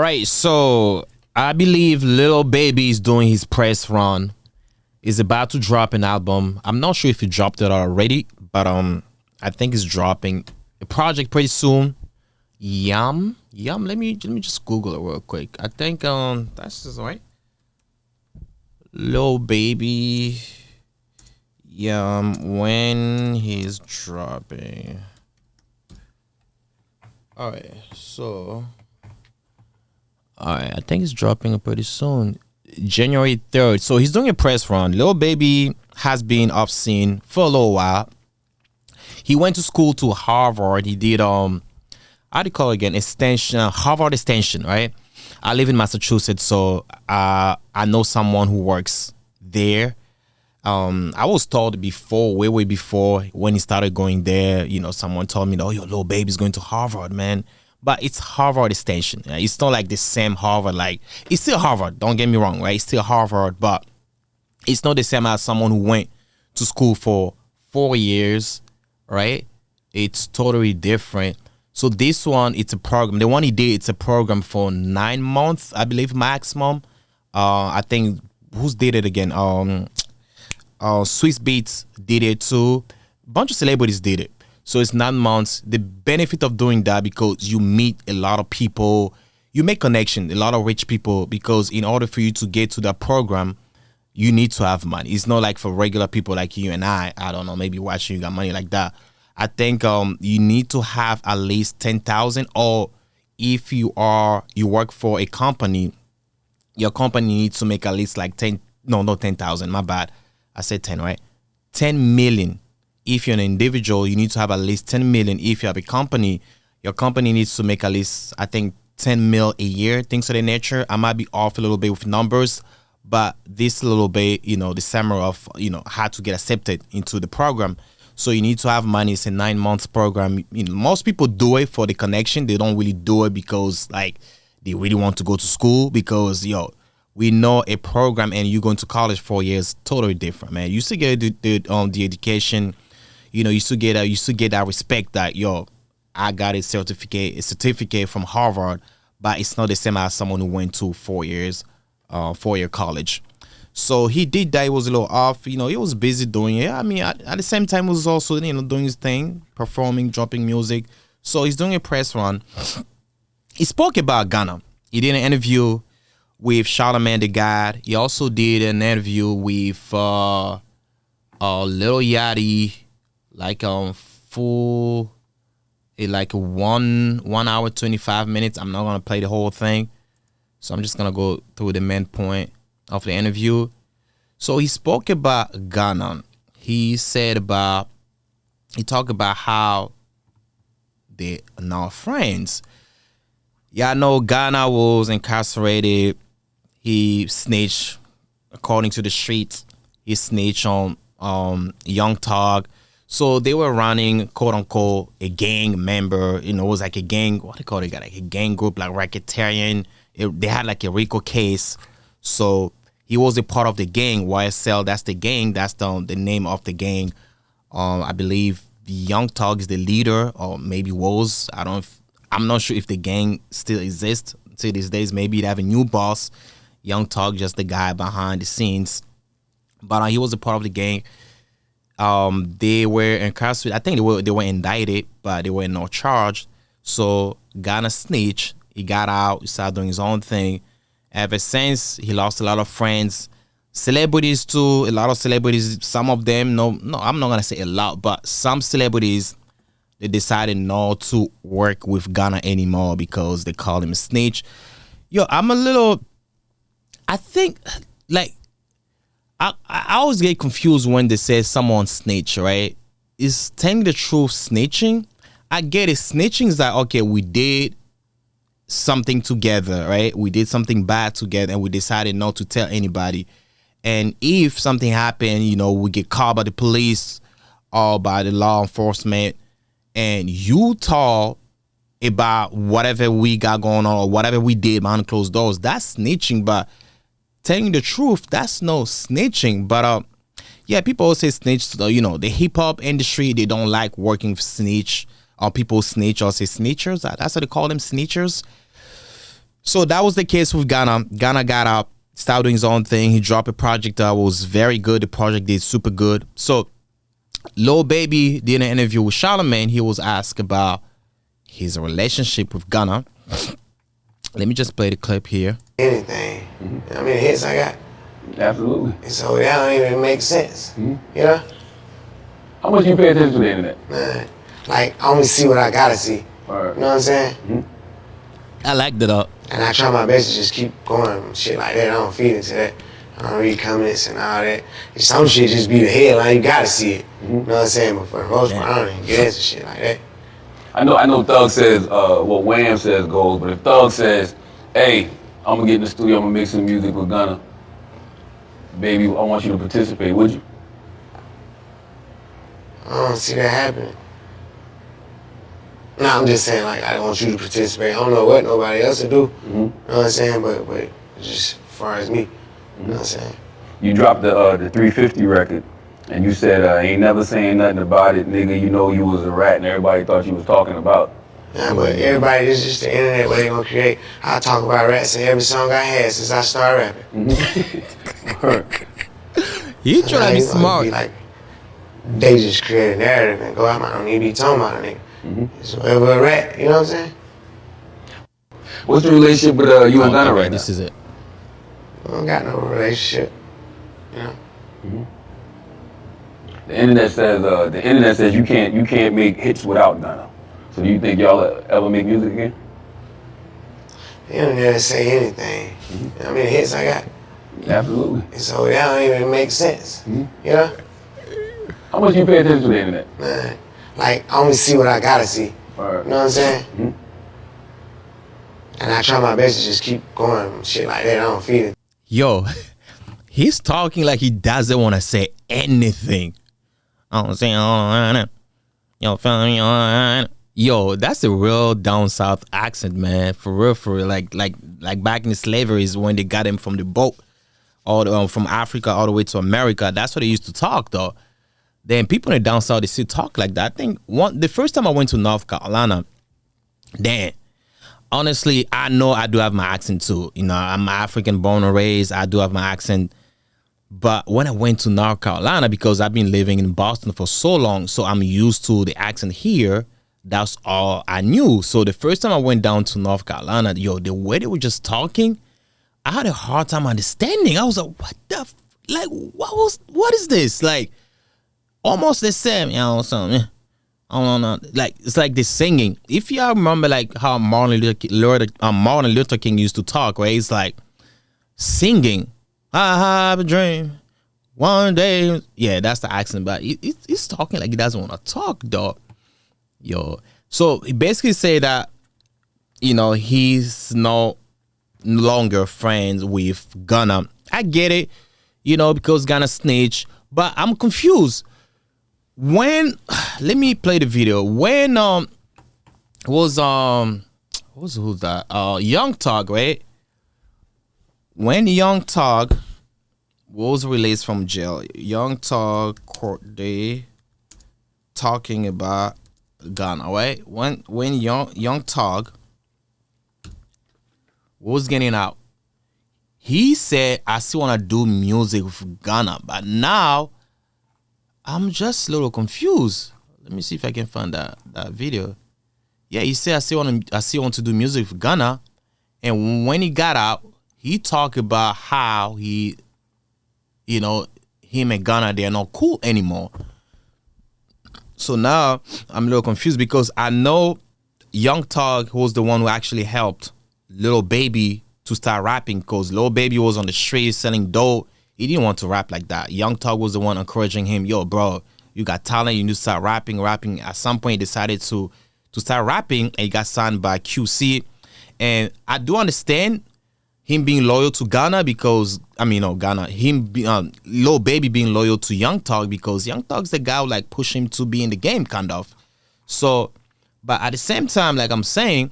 right, so I believe Lil Baby is doing his press run. He's about to drop an album. I'm not sure if he dropped it already, but I think he's dropping a project pretty soon. Yum. Let me just Google it real quick. I think that's just right. Lil Baby when he's dropping. Alright, so I think he's dropping it pretty soon. January 3rd. So he's doing a press run. Lil Baby has been off scene for a little while. He went to school to Harvard. He did how do you call it again? Harvard extension, right? I live in Massachusetts, so I know someone who works there. I was told before, way before when he started going there, someone told me, "Oh, your Lil Baby's going to Harvard, man." But it's Harvard extension. It's not like the same Harvard. Like, it's still Harvard. Don't get me wrong, right? It's still Harvard, but it's not the same as someone who went to school for 4 years, right? It's totally different. So this one, it's a program. The one he did, it's a program for 9 months, I believe, maximum. I think who's did it again? Swiss Beats did it too. Bunch of celebrities did it. So it's 9 months. The benefit of doing that, because you meet a lot of people, you make connection, a lot of rich people, because in order for you to get to that program, you need to have money. It's not like for regular people like you and I don't know, maybe watching you got money like that. I think you need to have at least 10,000, or if you work for a company, your company needs to make at least like 10, no, not 10,000, my bad. I said 10, right? 10 million. If you're an individual, you need to have at least 10 million. If you have a company, your company needs to make at least, I think, 10 mil a year, things of that nature. I might be off a little bit with numbers, but this little bit, the summary of, how to get accepted into the program. So you need to have money. It's a 9 months program. Most people do it for the connection. They don't really do it because like they really want to go to school, because we know a program and you going to college 4 years, totally different, man. You still get the education, you still get that respect that I got a certificate from Harvard, but it's not the same as someone who went to 4 years, 4-year college. So he did that. He was a little off. He was busy doing it. I mean, at the same time, he was also, doing his thing, performing, dropping music. So he's doing a press run. He spoke about Gunna. He did an interview with Charlamagne the God. He also did an interview with Lil Yachty, like full, like 1 hour 25 minutes. I'm not gonna play the whole thing, so I'm just gonna go through the main point of the interview. So he spoke about Gunna. He talked about how they are now friends. Yeah, I know Gunna was incarcerated. He snitched, according to the streets. He snitched on Young Thug. So they were running, quote unquote, a gang member. It was like a gang. What do you call it? Like a gang group, like racketeering. They had like a RICO case. So he was a part of the gang. YSL, that's the gang. That's the name of the gang. I believe Young Thug is the leader, or maybe was. I'm not sure if the gang still exists to these days. Maybe they have a new boss. Young Thug, just the guy behind the scenes. But he was a part of the gang. They were incarcerated. I think they were indicted, but they were not charged. So Gunna snitched. He got out. He started doing his own thing. Ever since, he lost a lot of friends, celebrities too. A lot of celebrities. Some of them, no, I'm not gonna say a lot, but some celebrities, they decided not to work with Gunna anymore because they called him a snitch. I think, like, I always get confused when they say someone snitch, right? Is telling the truth snitching? I get it. Snitching is like, okay, we did something together, right? We did something bad together and we decided not to tell anybody. And if something happened, we get caught by the police or by the law enforcement, and you talk about whatever we got going on or whatever we did behind closed doors, that's snitching. But telling the truth, that's no snitching. But people always say snitch. The hip hop industry, they don't like working for snitch, or people snitch or say snitchers. That's what they call them, snitchers. So that was the case with Gunna. Gunna got out, started doing his own thing. He dropped a project that was very good. The project did super good. So Lil Baby did an interview with Charlamagne. He was asked about his relationship with Gunna. Let me just play the clip here. Anything. Mm-hmm. I mean, the hits I got. Absolutely. And so that don't even make sense. Mm-hmm. You know? How much you pay attention to the internet? Nah, like, I only see what I gotta see. Right. You know what I'm saying? Mm-hmm. I like that up. And I try my best to just keep going, shit like that. I don't feed into that. I don't read comments and all that. Some shit just be the headline. You gotta see it. Mm-hmm. You know what I'm saying? But for the most part, I don't even get into shit like that. I know Thug says what Wham says goes, but if Thug says, hey, I'm gonna get in the studio, I'm gonna make some music with Gunna, baby, I want you to participate, would you? I don't see that happening. No, I'm just saying, like, I want you to participate. I don't know what nobody else will do. Mm-hmm. You know what I'm saying? But just as far as me, you know what I'm saying? You dropped the 350 record, and you said, ain't never saying nothing about it, nigga, you know you was a rat, and everybody thought you was talking about. Yeah, but everybody, this is just the internet where they gonna create. I talk about rats in every song I had since I started rapping. Mm-hmm. He trying to be smart. Be like, they just create a narrative and go out. I don't need to be talking about a nigga. Mm-hmm. It's whatever a rat, you know what I'm saying? What's the relationship with you and Gunna right now? This is it. I don't got no relationship, you know. Mm-hmm. The internet says you can't make hits without Gunna. So do you think y'all ever make music again? The internet say anything. Mm-hmm. I mean, the hits I got. Absolutely. And so that don't even make sense, you know? How much you pay attention to the internet? Nah, like, I only see what I gotta see. Right. You know what I'm saying? Mm-hmm. And I try my best to just keep going, shit like that. I don't feed it. Yo, he's talking like he doesn't want to say anything. I don't say, yo, that's a real down south accent, man. For real. Like back in the slavery is when they got him from the boat, from Africa all the way to America. That's what they used to talk, though. Then people in the down south, they still talk like that. I think the first time I went to North Carolina, then honestly, I know I do have my accent too. You know, I'm African born and raised. I do have my accent. But when I went to North Carolina, because I've been living in Boston for so long, so I'm used to the accent here. That's all I knew. So the first time I went down to North Carolina, yo, the way they were just talking, I had a hard time understanding. I was like, what is this? Like, almost the same, you know, something. I don't know. Like, it's like the singing. If y'all remember, like, how Martin Luther King used to talk, right? It's like singing. I have a dream. One day. Yeah, that's the accent. But he's talking like he doesn't want to talk, dog. Yo. So he basically say that, you know, he's no longer friends with Gunna. I get it, you know, because Gunna snitch. But I'm confused. When, let me play the video. When who's that? Young Thug, right? When Young Thug was released from jail, Young Thug court day talking about Gunna, right? When Young Thug was getting out, he said, "I still wanna do music with Gunna," but now I'm just a little confused. Let me see if I can find that video. Yeah, he said, I still want to do music with Gunna. And when he got out, he talked about how he, you know, him and Gunna, they're not cool anymore. So now I'm a little confused because I know Young Thug was the one who actually helped Lil Baby to start rapping, because Lil Baby was on the street selling dope. He didn't want to rap like that. Young Thug was the one encouraging him. Yo, bro, you got talent. You need to start rapping. At some point, he decided to start rapping, and he got signed by QC. And I do understand him being loyal to Gunna because, Lil Baby being loyal to Young Thug because Young Thug's the guy who like push him to be in the game, kind of. So, but at the same time, like I'm saying,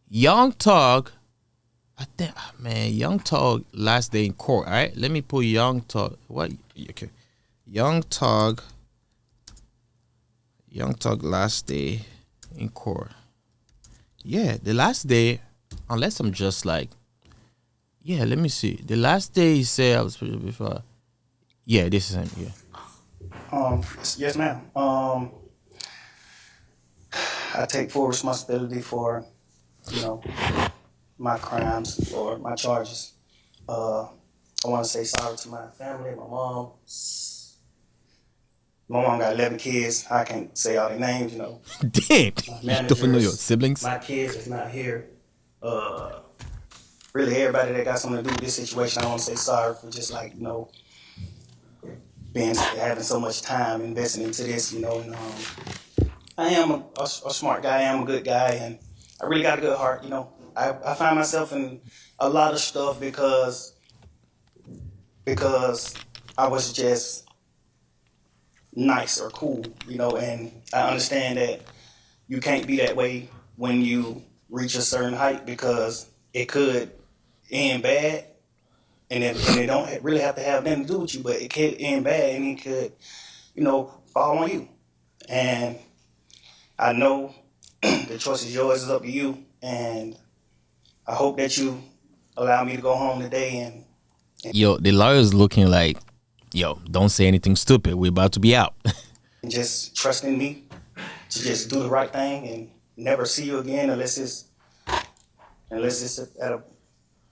Young Thug, I think, man, Young Thug last day in court. All right, let me put Young Thug. What? Okay, Young Thug last day in court. Yeah, the last day unless I'm just like, yeah, let me see. The last day he said I was before. Yeah, this is him. Yeah. Yes, ma'am. I take full responsibility for, you know, my crimes or my charges. I want to say sorry to my family, my mom. My mom got 11 kids. I can't say all their names, you know. Damn. My You don't know your managers, siblings? my kids is not here. Really, everybody that got something to do with this situation, I want to say sorry for just like, you know, having so much time investing into this, you know. And I am a smart guy. I am a good guy, and I really got a good heart, you know. I find myself in a lot of stuff because I was just nice or cool, you know, and I understand that you can't be that way when you reach a certain height because it could end bad, and it don't really have to have nothing to do with you, but it could end bad and it could, you know, fall on you. And I know the choice is yours, it's up to you, and I hope that you allow me to go home today and Yo, the lawyer's looking like, yo, don't say anything stupid. We're about to be out. just trust in me to just do the right thing and never see you again unless it's at a,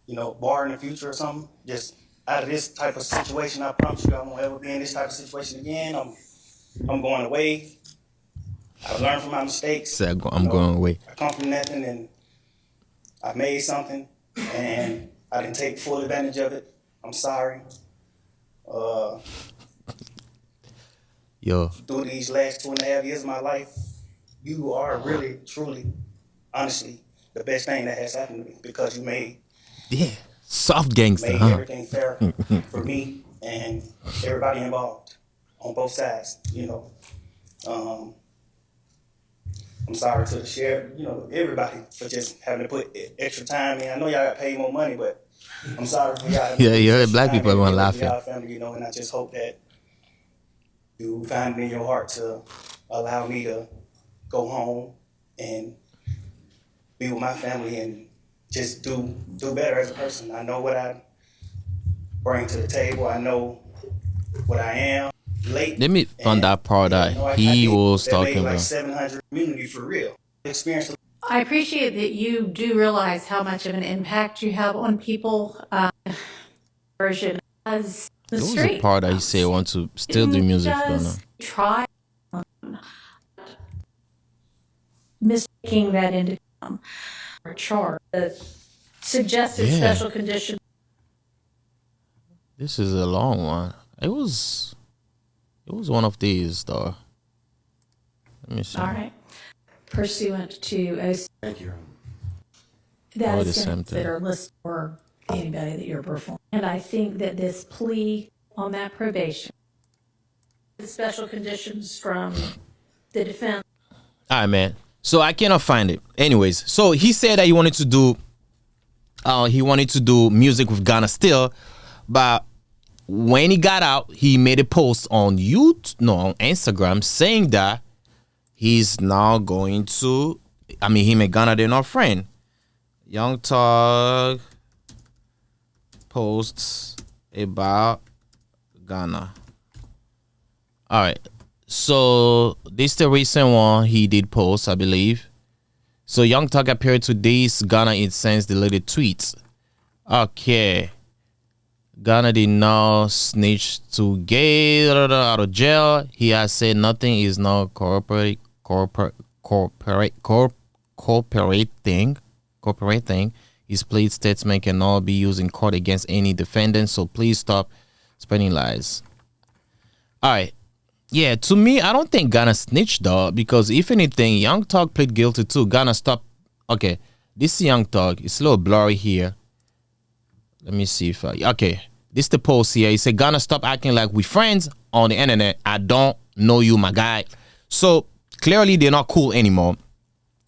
you know, bar in the future or something. Just out of this type of situation, I promise you I won't ever be in this type of situation again. I'm going away. I've learned from my mistakes. So I'm going away. I come from nothing and I made something and I didn't take full advantage of it. I'm sorry. Yo, Through these last 2.5 years of my life, you are really, truly, honestly, the best thing that has happened to me because you made yeah, soft gangster, huh? everything fair for me and everybody involved on both sides, you know. I'm sorry to the sheriff, you know, everybody for just having to put extra time in. I know y'all got paid more money, but I'm sorry for y'all. Yeah, you heard black people want weren't laughing. Y'all family, you know, and I just hope that you find it in your heart to allow me to go home and be with my family and just do better as a person. I know what I bring to the table. I know what I am. Late. Let me find that part that he was talking like about. 700 community for real. Experience. I appreciate that you do realize how much of an impact you have on people. Version as the There was street. a part that he said want to still do music for Gunna. Try mistaking that into or charge. The suggested Yeah. special condition. This is a long one. It was one of these though. Let me see. All right. Pursuant to a Thank you. that Oh, is the same sentence that thing. are listed for anybody that you're performing. And I think that this plea on that probation, the special conditions from the defense. All right, man. So I cannot find it. Anyways, so he said that he wanted to do music with Gunna still, but when he got out, he made a post on on Instagram saying that he's now going to. I mean, him and Gunna, they're not friends. Young Thug posts about Gunna. All right. So this is the recent one he did post, I believe. So Young Thug appeared to this Gunna in since deleted tweets. Okay. Gunna did not snitch to get out of jail. He has said nothing is now cooperating. His plea statement cannot be used in court against any defendant. So please stop spreading lies. All right. Yeah, to me, I don't think Gunna snitched though, because if anything, Young Thug plead guilty too. Gunna stop. Okay, this is Young Thug. It's a little blurry here. Let me see if okay. This is the post here. He said, Gunna, stop acting like we friends on the internet. I don't know you, my guy. So clearly they're not cool anymore.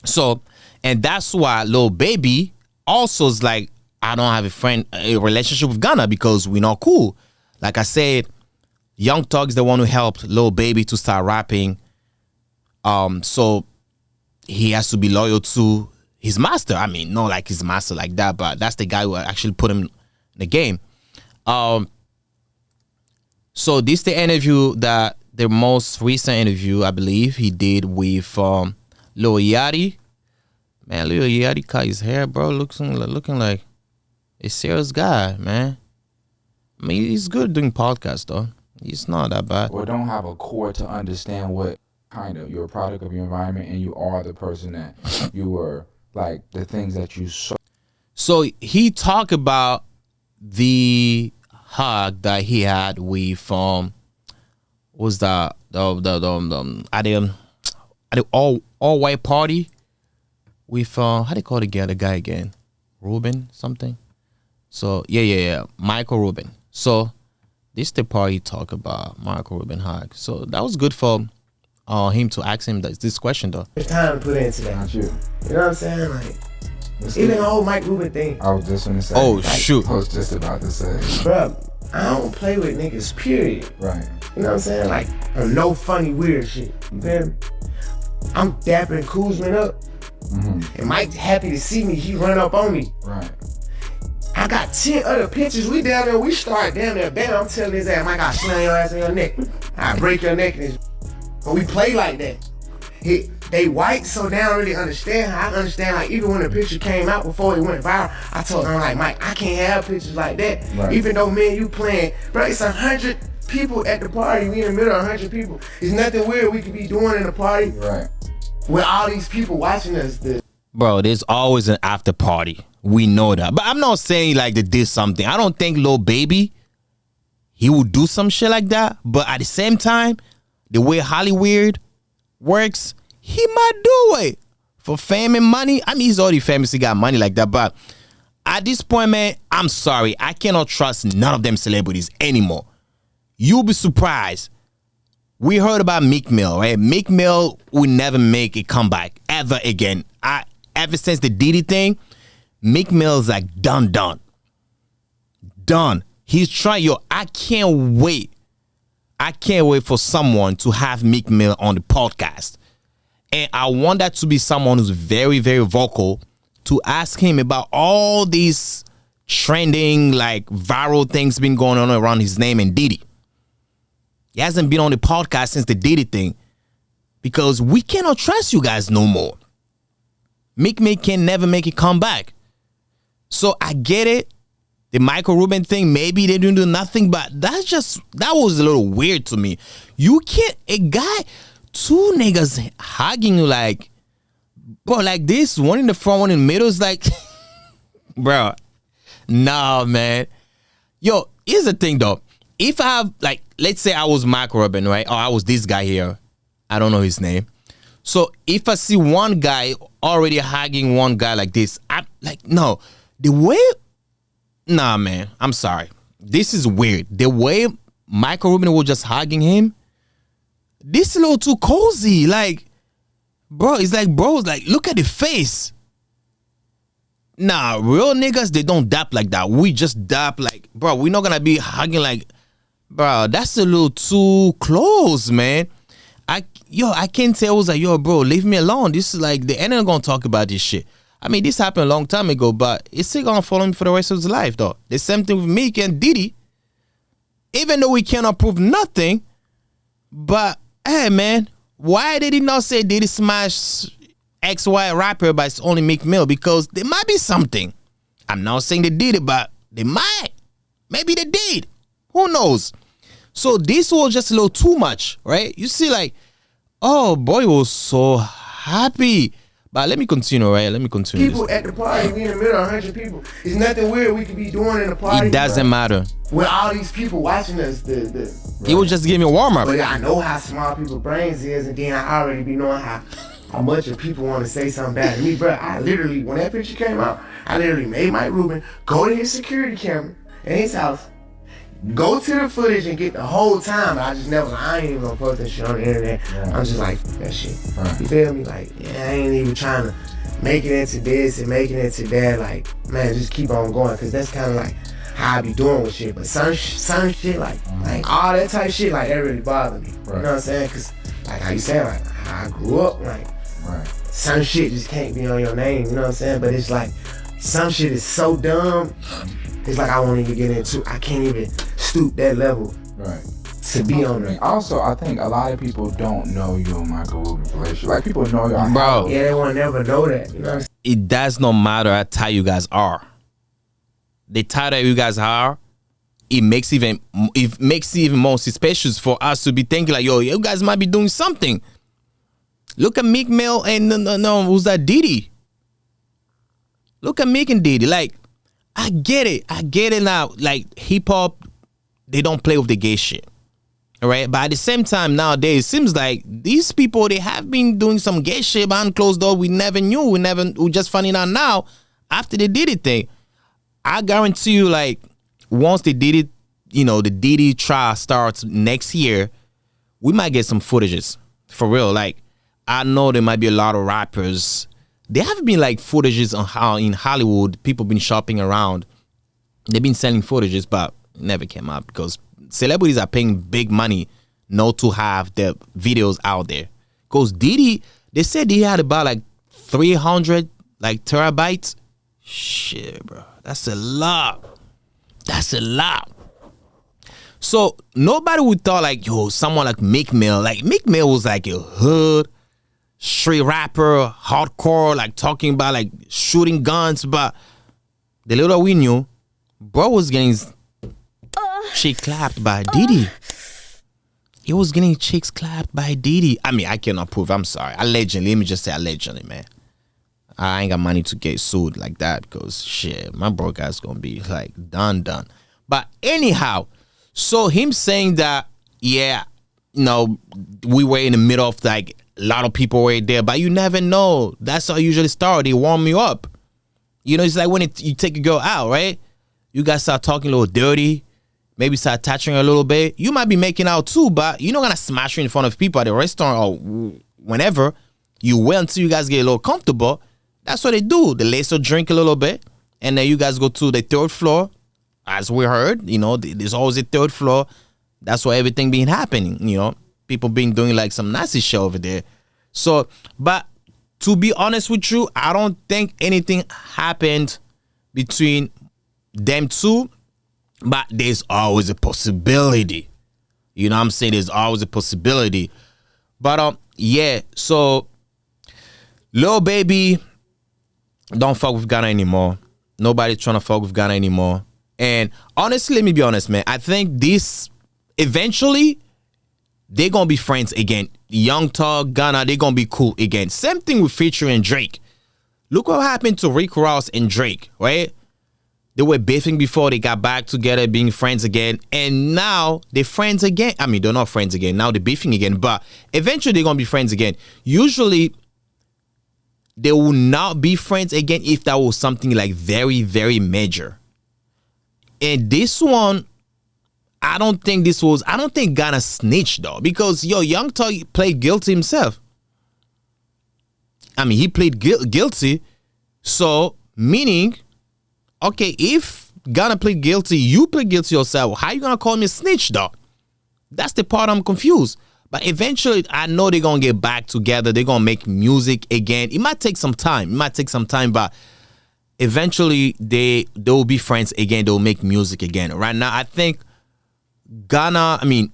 So, and that's why Lil Baby also is like, I don't have a relationship with Gunna because we're not cool. Like I said, Young Thug is the one who helped Lil Baby to start rapping. So he has to be loyal to his master. I mean, not like his master like that, but that's the guy who actually put him in the game. So this the interview that the most recent interview I believe he did with Lil Yachty. Man, Lil Yachty cut his hair, bro. Looking like a serious guy, man. I mean, he's good doing podcasts though. He's not that bad. Or don't have a core to understand what kind of you're a product of your environment and you are the person that you were, like the things that you saw. So he talked about the hug that he had with was that the at the all white party with how they call the guy again, Rubin something. So yeah, Michael Rubin. So this the part he talked about Michael Rubin hug. So that was good for him to ask him this question though. There's time to put into that. Not you. You know what I'm saying? Like, even the whole Mike Rubin thing. I was just gonna say. Oh, shoot. I was just about to say. Bruh, I don't play with niggas, period. Right. You know what I'm saying? Like, no funny weird shit. You feel me? I'm dapping Kuzman up. And Mike happy to see me. He run up on me. Right. I got 10 other pictures. We down there. We start down there. Bam, I'm telling his ass, Mike, I slam your ass in your neck. I break your neck. But we play like that. They white, so they don't really understand. I understand, like, even when the picture came out before it went viral, I told them, like, Mike, I can't have pictures like that. Right. Even though me and you playing, bro, it's 100 people at the party. We in the middle of 100 people. There's nothing weird we could be doing in the party. Right. With all these people watching us. Bro, there's always an after party. We know that. But I'm not saying like they did something. I don't think Lil Baby, he would do some shit like that. But at the same time, the way Hollywood works, he might do it for fame and money. I mean, he's already famous. He got money like that. But at this point, man, I'm sorry. I cannot trust none of them celebrities anymore. You'll be surprised. We heard about Meek Mill, right? Meek Mill will never make a comeback ever again. Ever since the Diddy thing, Meek Mill's like done. He's trying. I can't wait. I can't wait for someone to have Meek Mill on the podcast. And I want that to be someone who's very, very vocal to ask him about all these trending, like viral things been going on around his name and Diddy. He hasn't been on the podcast since the Diddy thing because we cannot trust you guys no more. Meek can never make a comeback. So I get it. The Michael Rubin thing, maybe they didn't do nothing, but that was a little weird to me. You can't, two niggas hugging you like, bro, like this, one in the front, one in the middle is like, bro, nah, man. Yo, here's the thing though. If I have, like, let's say I was Michael Rubin, right? Or I was this guy here. I don't know his name. So if I see one guy already hugging one guy like this, I'm like, no. The way, nah, man, I'm sorry. This is weird. The way Michael Rubin was just hugging him, this is a little too cozy. Like, bro, it's like, look at the face. Nah, real niggas, they don't dap like that. We just dap like, bro, we're not gonna be hugging like, bro, that's a little too close, man. I can't tell. I was like, yo, bro, leave me alone. This is like, the end gonna talk about this shit. I mean, this happened a long time ago, but it's still gonna follow him for the rest of his life, though. The same thing with Meek and Diddy. Even though we cannot prove nothing, but hey, man, why did he not say Diddy smash XY rapper, but it's only Meek Mill? Because there might be something. I'm not saying they did it, but they might. Maybe they did. Who knows? So this was just a little too much, right? You see, like, oh, boy was so happy. But let me continue, right? Let me continue. People at the party, we in the middle of 100 people. There's nothing weird we could be doing in the party. It doesn't matter. With all these people watching us, He was just giving me a warm up. But I know how small people's brains is, and then I already be knowing how much of people want to say something bad to me, bro. I literally, when that picture came out, I literally made Mike Rubin go to his security camera in his house, go to the footage and get the whole time. But I just never, I ain't even gonna post that shit on the internet. Yeah. I'm just like, that shit. Right. You feel me? Like, yeah, I ain't even trying to make it into this and make it into that. Like, man, just keep on going, because that's kind of like how I be doing with shit. But some shit, like all that type shit, like, that really bothered me. Right. You know what I'm saying? Because, like, how you saying, like, how I grew up, like, right. some shit just can't be on your name, you know what I'm saying? But it's like, some shit is so dumb, it's like I won't even get into, I can't even stoop that level. Right. To be on it. Also, I think a lot of people don't know you and Michael Rubin's relationship. Like, people know y'all. Bro. Yeah, they won't never know that, you know what I'm saying? It does not matter how tired you guys are. The tighter you guys are, it makes it even more suspicious for us to be thinking like, yo, you guys might be doing something. Look at Meek Mill and no, who's that, Diddy? Look at Meek and Diddy. Like, I get it now. Like, hip hop, they don't play with the gay shit. All right, but at the same time nowadays, it seems like these people, they have been doing some gay shit behind closed doors. We never knew. We just finding out now after they did it thing. I guarantee you, like, once they did it, you know, the Diddy trial starts next year, we might get some footages for real. Like, I know there might be a lot of rappers. There have been like footages on how in Hollywood people been shopping around. They've been selling footages, but never came out because celebrities are paying big money not to have their videos out there. Because Diddy, they said he had about like 300 like terabytes. Shit, bro. That's a lot. That's a lot. So nobody would thought like, yo, someone like Meek Mill. Like, Meek Mill was like a hood, street rapper, hardcore, like talking about like shooting guns. But the little we knew, bro was getting chick clapped by Diddy. He was getting chicks clapped by Diddy. I mean, I cannot prove. I'm sorry. Allegedly. Let me just say allegedly, man. I ain't got money to get sued like that because shit, my broke ass gonna be like done. But anyhow, so him saying that, yeah, you know, we were in the middle of like a lot of people were there, but you never know. That's how I usually start. They warm you up. You know, it's like when you take a girl out, right? You guys start talking a little dirty. Maybe start touching her a little bit. You might be making out too, but you're not gonna smash her in front of people at a restaurant or whenever. You wait until you guys get a little comfortable. That's what they do. They lace or drink a little bit, and then you guys go to the third floor. As we heard, you know, there's always a third floor. That's where everything been happening. You know, people been doing like some nasty shit over there. So, but to be honest with you, I don't think anything happened between them two. But there's always a possibility. You know what I'm saying? There's always a possibility. But yeah, so Lil Baby don't fuck with Gunna anymore. Nobody trying to fuck with Gunna anymore. And honestly, let me be honest, man. I think this eventually they're gonna be friends again. Young Thug, Gunna, they're gonna be cool again. Same thing with Future and Drake. Look what happened to Rick Ross and Drake, right? They were beefing before, they got back together, being friends again, and now they're friends again. I mean, they're not friends again. Now they're beefing again, but eventually they're going to be friends again. Usually, they will not be friends again if that was something like very, very major. And this one, I don't think Gunna snitched though, because Young Thug played guilty himself. I mean, he played guilty, so meaning, okay, if Gunna plead guilty, you plead guilty yourself. How you gonna call me a snitch, though? That's the part I'm confused. But eventually, I know they're gonna get back together. They're gonna make music again. It might take some time. But eventually, they will be friends again. They'll make music again. Right now, I think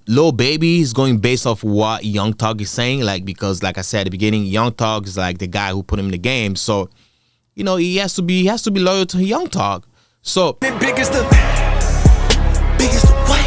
Lil Baby is going based off what Young Thug is saying. Like, because, like I said at the beginning, Young Thug is like the guy who put him in the game. So, you know, he has to be loyal to Young Thug. So biggest the what?